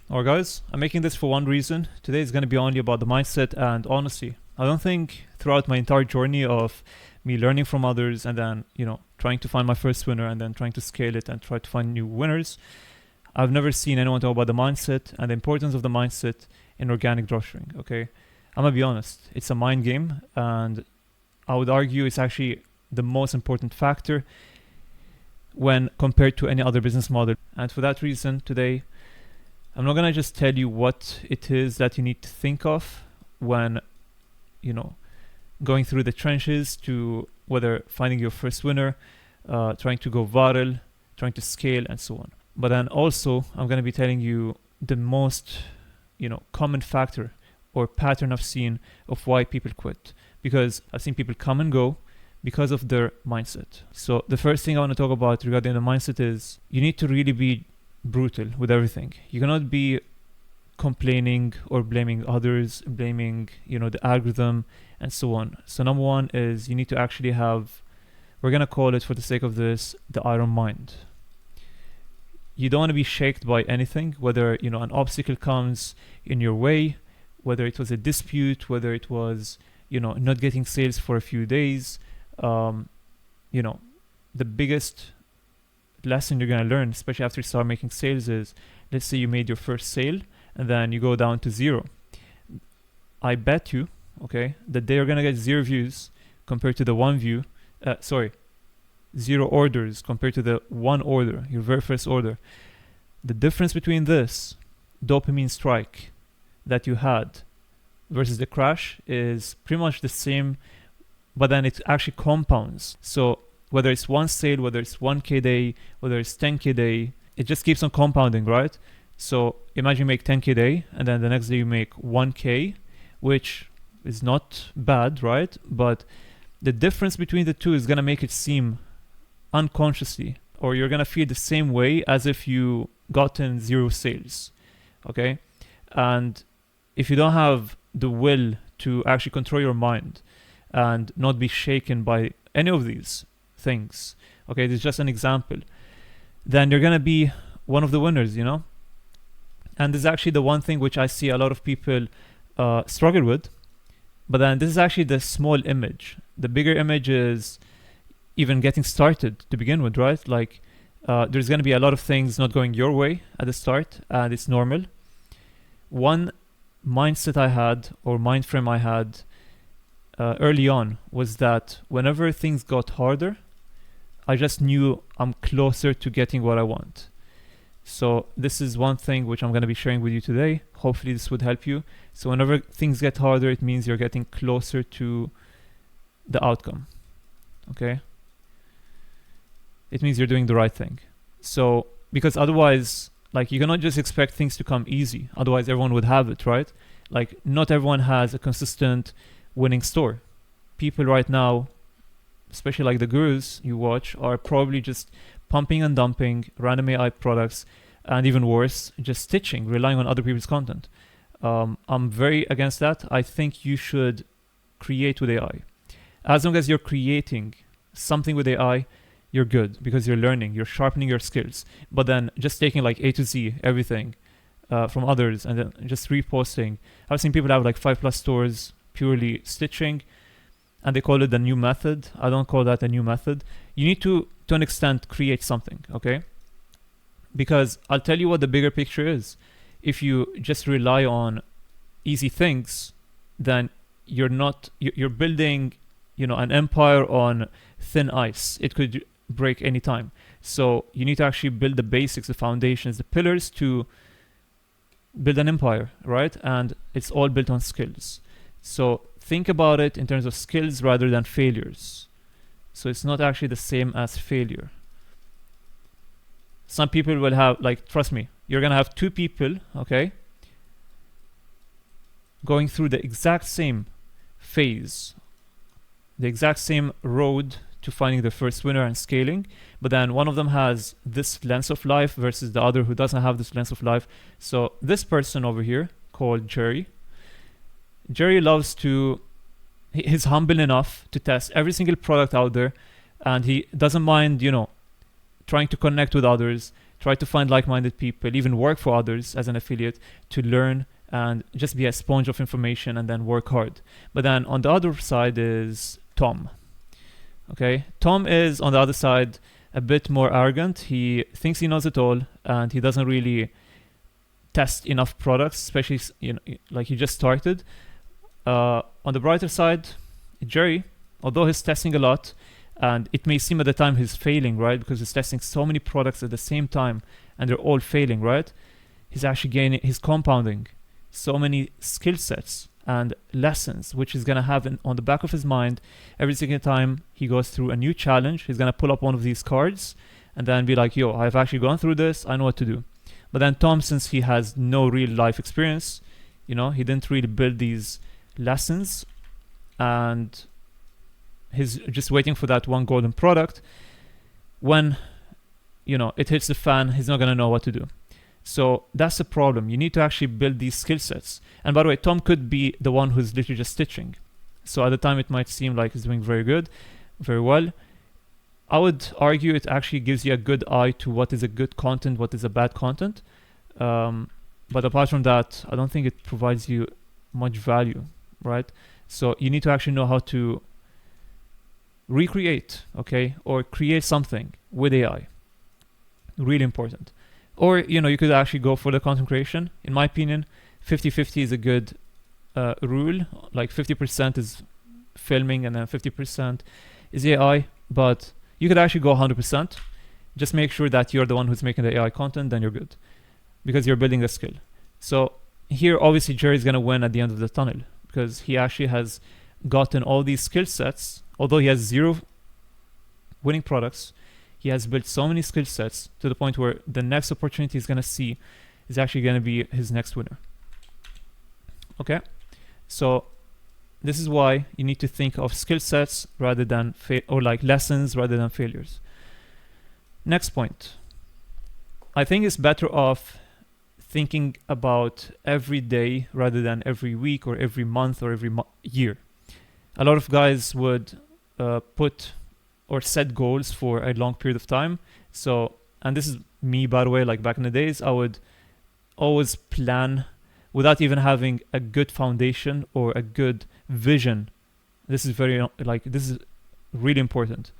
Alright guys, I'm making this for one reason. Today is going to be only about the mindset, and honestly, I don't think throughout my entire journey of me learning from others and then, trying to find my first winner and then trying to scale it and try to find new winners, I've never seen anyone talk about the mindset and the importance of the mindset in organic dropshipping, okay? I'm gonna be honest, it's a mind game, and I would argue it's actually the most important factor when compared to any other business model. And for that reason, today, I'm not gonna just tell you what it is that you need to think of when, going through the trenches to whether finding your first winner, trying to go viral, trying to scale, and so on. But then also, I'm gonna be telling you the most, common factor or pattern I've seen of why people quit. Because I've seen people come and go because of their mindset. So the first thing I want to talk about regarding the mindset is you need to really be brutal with everything. You cannot be complaining or blaming others, blaming, the algorithm and so on. So number one is you need to actually have, we're going to call it for the sake of this, the iron mind. You don't want to be shaken by anything, whether, an obstacle comes in your way, whether it was a dispute, whether it was, not getting sales for a few days. The biggest lesson you're going to learn, especially after you start making sales, is let's say you made your first sale and then you go down to 0. I bet you, that they're going to get 0 views compared to the 1 view. 0 orders compared to the 1 order, your very first order. The difference between this dopamine strike that you had versus the crash is pretty much the same, but then it actually compounds. So whether it's one sale, whether it's 1K day, whether it's 10K day, it just keeps on compounding, right? So imagine you make 10K day and then the next day you make 1K, which is not bad, right? But the difference between the two is going to make it seem unconsciously, or you're going to feel the same way as if you gotten 0 sales, okay? And if you don't have the will to actually control your mind and not be shaken by any of these things, okay, this is just an example, then you're gonna be one of the winners, And this is actually the one thing which I see a lot of people struggle with. But then this is actually the small image. The bigger image is even getting started to begin with, right? Like there's gonna be a lot of things not going your way at the start, and it's normal. One mindset I had, or mind frame I had early on, was that whenever things got harder, I just knew I'm closer to getting what I want. So this is one thing which I'm going to be sharing with you today. Hopefully this would help you. So whenever things get harder, it means you're getting closer to the outcome, okay? It means you're doing the right thing. So, because otherwise, like, you cannot just expect things to come easy. Otherwise, everyone would have it, right? Like, not everyone has a consistent winning store. People right now, especially like the gurus you watch, are probably just pumping and dumping random AI products, and even worse, just stitching, relying on other people's content. I'm very against that. I think you should create with AI. As long as you're creating something with AI, you're good, because you're learning, you're sharpening your skills. But then just taking like A to Z, everything from others, and then just reposting. I've seen people have like 5+ stores purely stitching, and they call it the new method. I don't call that a new method. You need to an extent, create something, okay? Because I'll tell you what the bigger picture is. If you just rely on easy things, then you're building, an empire on thin ice. It could break any time. So you need to actually build the basics, the foundations, the pillars to build an empire, right? And it's all built on skills. So think about it in terms of skills rather than failures. So it's not actually the same as failure. Some people will have, like, trust me, you're gonna have 2 people, okay, going through the exact same phase, the exact same road to finding the first winner and scaling, but then one of them has this lens of life versus the other who doesn't have this lens of life. So this person over here, called Jerry loves to, he's humble enough to test every single product out there, and he doesn't mind, trying to connect with others, try to find like-minded people, even work for others as an affiliate to learn and just be a sponge of information and then work hard. But then on the other side is Tom. Okay, Tom is on the other side a bit more arrogant. He thinks he knows it all and he doesn't really test enough products, especially like he just started. On the brighter side, Jerry, although he's testing a lot, and it may seem at the time he's failing, right? Because he's testing so many products at the same time and they're all failing, right? He's actually he's compounding so many skill sets and lessons, which he's going to have on the back of his mind every single time he goes through a new challenge. He's going to pull up one of these cards and then be like, yo, I've actually gone through this. I know what to do. But then Tom, since he has no real life experience, he didn't really build these lessons and he's just waiting for that one golden product. When, it hits the fan, he's not going to know what to do. So that's the problem. You need to actually build these skill sets. And by the way, Tom could be the one who's literally just stitching. So at the time, it might seem like he's doing very good, very well. I would argue it actually gives you a good eye to what is a good content, what is a bad content. But apart from that, I don't think it provides you much value, right? So you need to actually know how to recreate, okay, or create something with AI. Really important. Or, you could actually go for the content creation. In my opinion, 50-50 is a good rule. Like 50% is filming and then 50% is AI. But you could actually go 100%. Just make sure that you're the one who's making the AI content, then you're good. Because you're building a skill. So here, obviously, Jerry's going to win at the end of the tunnel. Because he actually has gotten all these skill sets. Although he has 0 winning products, he has built so many skill sets to the point where the next opportunity he's going to see is actually going to be his next winner. Okay? So this is why you need to think of skill sets rather than lessons rather than failures. Next point. I think it's better off thinking about every day rather than every week or every month or every year. A lot of guys would put or set goals for a long period of time. So, and this is me, by the way, like back in the days, I would always plan without even having a good foundation or a good vision. This is this is really important.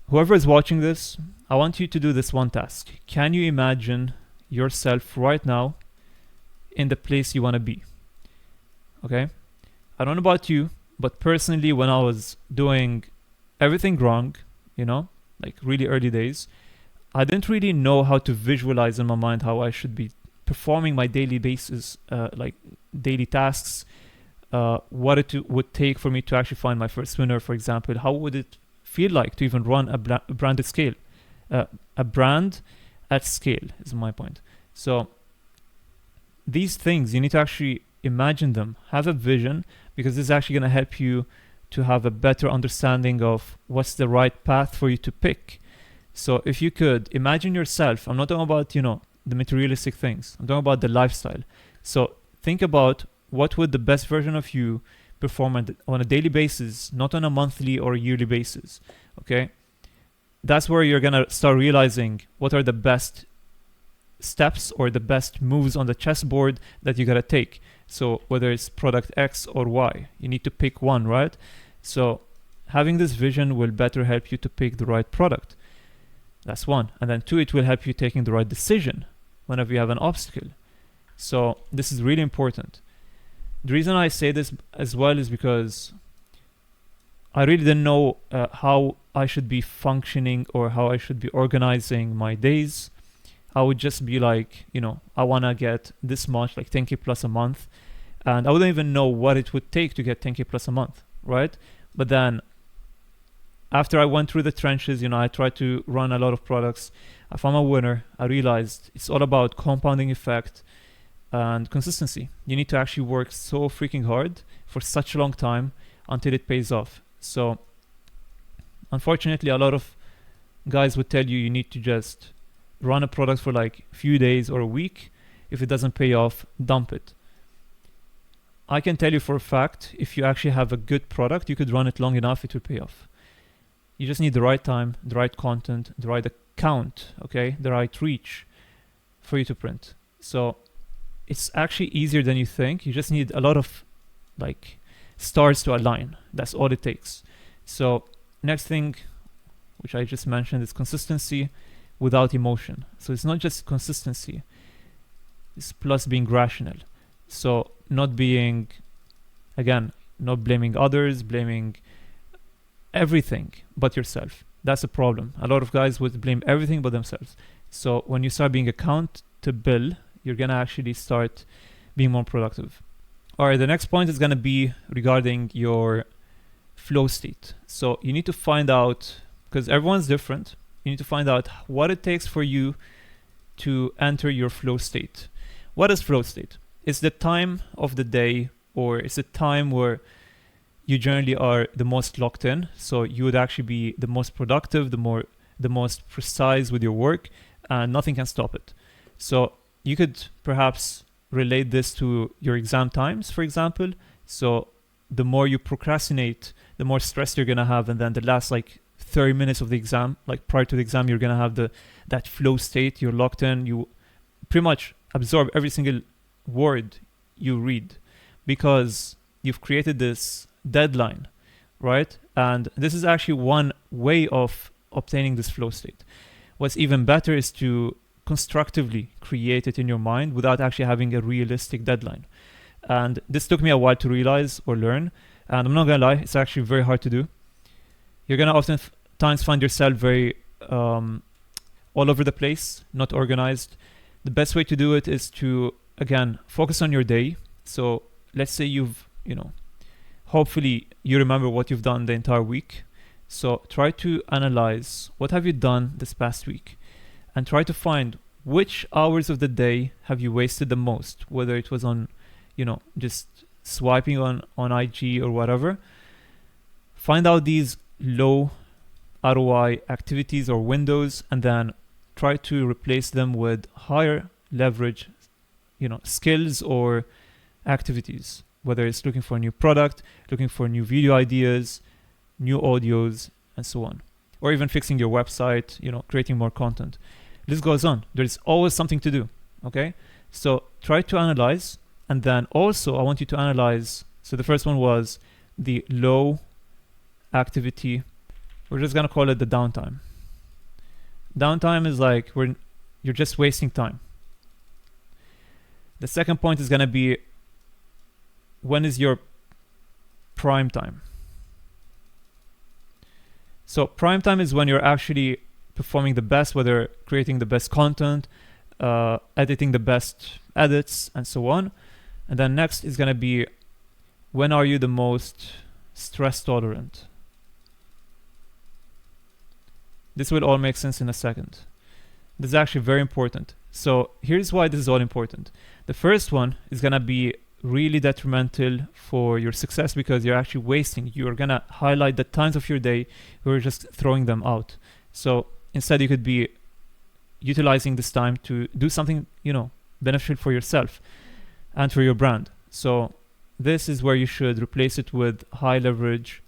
Whoever is watching this, I want you to do this one task. Can you imagine yourself right now in the place you want to be? Okay? I don't know about you, but personally, when I was doing everything wrong, like really early days, I didn't really know how to visualize in my mind how I should be performing my daily basis, like daily tasks, what it would take for me to actually find my first winner, for example. How would it feel like to even run a brand at scale? A brand at scale is my point. So these things, you need to actually imagine them, have a vision, because this is actually going to help you to have a better understanding of what's the right path for you to pick. So if you could imagine yourself, I'm not talking about, the materialistic things. I'm talking about the lifestyle. So think about what would the best version of you perform on a daily basis, not on a monthly or yearly basis, okay? That's where you're going to start realizing what are the best steps or the best moves on the chessboard that you got to take. So whether it's product X or Y, you need to pick one, right? So having this vision will better help you to pick the right product. That's one. And then 2, it will help you taking the right decision whenever you have an obstacle. So this is really important. The reason I say this as well is because I really didn't know how I should be functioning or how I should be organizing my days. I would just be like, I want to get this much, like 10K plus a month. And I wouldn't even know what it would take to get 10K plus a month, right? But then after I went through the trenches, I tried to run a lot of products. I found a winner. I realized it's all about compounding effect and consistency. You need to actually work so freaking hard for such a long time until it pays off. So unfortunately, a lot of guys would tell you need to just run a product for like a few days or a week. If it doesn't pay off, dump it. I can tell you for a fact, if you actually have a good product, you could run it long enough, it will pay off. You just need the right time, the right content, the right count, okay, the right reach for you to print. So it's actually easier than you think. You just need a lot of like stars to align. That's all it takes. So next thing, which I just mentioned, is consistency without emotion. So it's not just consistency, it's plus being rational. So not being, again, not blaming others, blaming everything but yourself. That's a problem. A lot of guys would blame everything but themselves. So when you start being accountable, you're gonna actually start being more productive. All right, the next point is gonna be regarding your flow state. So you need to find out, because everyone's different, you need to find out what it takes for you to enter your flow state. What is flow state? It's the time of the day, or it's a time where you generally are the most locked in. So you would actually be the most productive, the most precise with your work, and nothing can stop it. So you could perhaps relate this to your exam times, for example. So the more you procrastinate, the more stress you're gonna have, and then the last like 30 minutes of the exam, like prior to the exam, you're gonna have that flow state. You're locked in. You pretty much absorb every single word you read because you've created this deadline, right? And this is actually one way of obtaining this flow state. What's even better is to constructively create it in your mind without actually having a realistic deadline. And this took me a while to realize or learn. And I'm not gonna lie, it's actually very hard to do. You're gonna oftentimes find yourself very all over the place, not organized. The best way to do it is to, again, focus on your day. So let's say hopefully you remember what you've done the entire week. So try to analyze what have you done this past week, and try to find which hours of the day have you wasted the most, whether it was on, just swiping on IG or whatever. Find out these low ROI activities or windows, and then try to replace them with higher leverage, skills or activities, whether it's looking for a new product, looking for new video ideas, new audios, and so on, or even fixing your website, creating more content. This goes on. There's always something to do, okay? So try to analyze, and then also I want you to analyze. So the first one was the low activity. We're just gonna call it the downtime. Downtime is like when you're just wasting time. The second point is gonna be, when is your prime time? So prime time is when you're actually performing the best, whether creating the best content, editing the best edits, and so on. And then next is gonna be, when are you the most stress tolerant? This will all make sense in a second. This is actually very important. So here's why this is all important. The first one is gonna be really detrimental for your success because you're actually wasting. You're gonna highlight the times of your day where you're just throwing them out. So instead you could be utilizing this time to do something, beneficial for yourself and for your brand. So this is where you should replace it with high leverage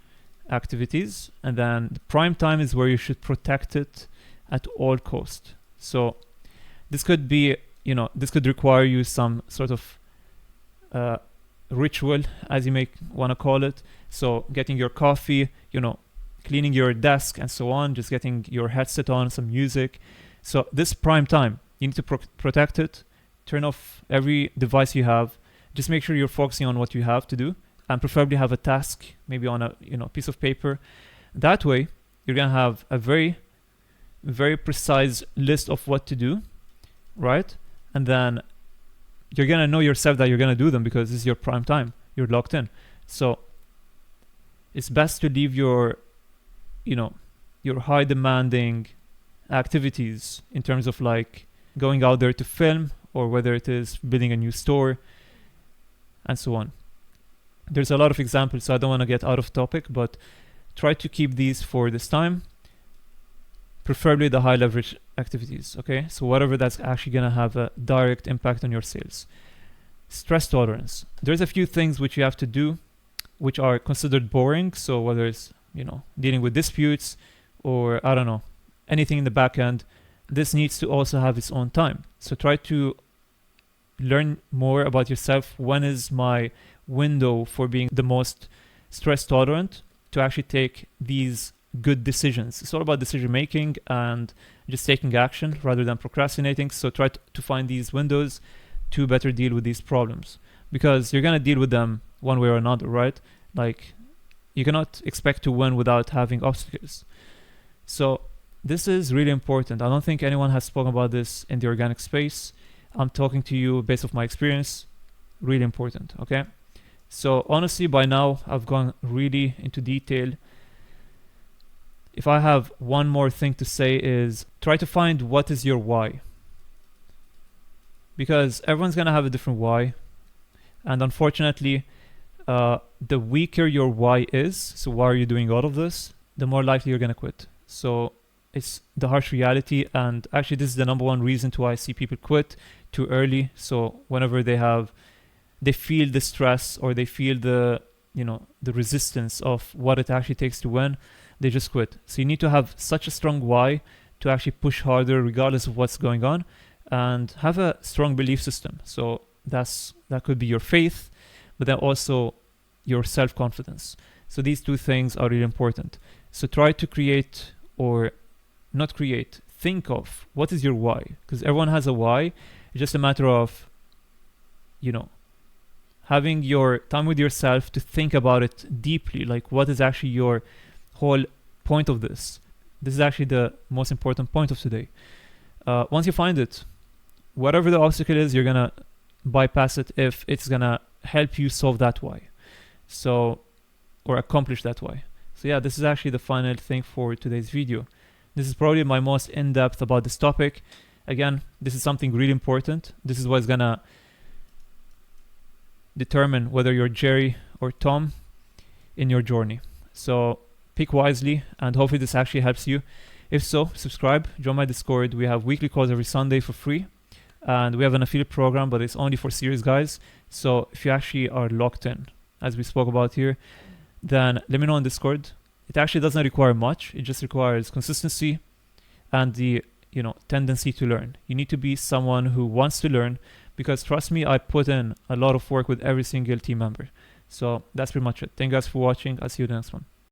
activities. And then the prime time is where you should protect it at all cost. So this could be, this could require you some sort of ritual, as you may want to call it. So getting your coffee, cleaning your desk and so on, just getting your headset on, some music. So this prime time, you need to protect it, turn off every device you have, just make sure you're focusing on what you have to do, and preferably have a task, maybe on a piece of paper. That way, you're gonna have a very, very precise list of what to do, right? And then you're gonna know yourself that you're gonna do them because this is your prime time. You're locked in. So it's best to leave your high demanding activities in terms of like going out there to film, or whether it is building a new store and so on. There's a lot of examples, so I don't want to get out of topic, but try to keep these for this time, preferably the high leverage activities, okay? So whatever that's actually going to have a direct impact on your sales. Stress tolerance. There's a few things which you have to do which are considered boring. So whether it's, dealing with disputes or, I don't know, anything in the back end, this needs to also have its own time. So try to learn more about yourself. When is my window for being the most stress tolerant to actually take these good decisions? It's all about decision making and just taking action rather than procrastinating. So try to find these windows to better deal with these problems, because you're going to deal with them one way or another, right? Like, you cannot expect to win without having obstacles. So this is really important. I don't think anyone has spoken about this in the organic space. I'm talking to you based off my experience. Really important, okay? So honestly, by now, I've gone really into detail. If I have one more thing to say is try to find what is your why. Because everyone's gonna have a different why. And unfortunately, the weaker your why is, so why are you doing all of this, the more likely you're gonna quit. So it's the harsh reality, and actually this is the number one reason to why I see people quit too early. So whenever they feel the stress, or they feel the resistance of what it actually takes to win, they just quit. So you need to have such a strong why to actually push harder regardless of what's going on, and have a strong belief system. So that could be your faith, but then also your self-confidence. So these two things are really important. So try to think of what is your why, because everyone has a why. It's just a matter of having your time with yourself to think about it deeply. Like, what is actually your whole point of this? This is actually the most important point of today. Once you find it, whatever the obstacle is, you're gonna bypass it if it's gonna help you solve that why, or accomplish that why. So yeah, this is actually the final thing for today's video. This is probably my most in-depth about this topic. Again, this is something really important. This is what's gonna determine whether you're Jerry or Tom in your journey. So pick wisely, and hopefully this actually helps you. If so, subscribe, join my Discord. We have weekly calls every Sunday for free, and we have an affiliate program, but it's only for serious guys. So if you actually are locked in, as we spoke about here, then let me know on Discord. It actually doesn't require much. It just requires consistency and the tendency to learn. You need to be someone who wants to learn, because trust me, I put in a lot of work with every single team member. So that's pretty much it. Thank you guys for watching. I'll see you in the next one.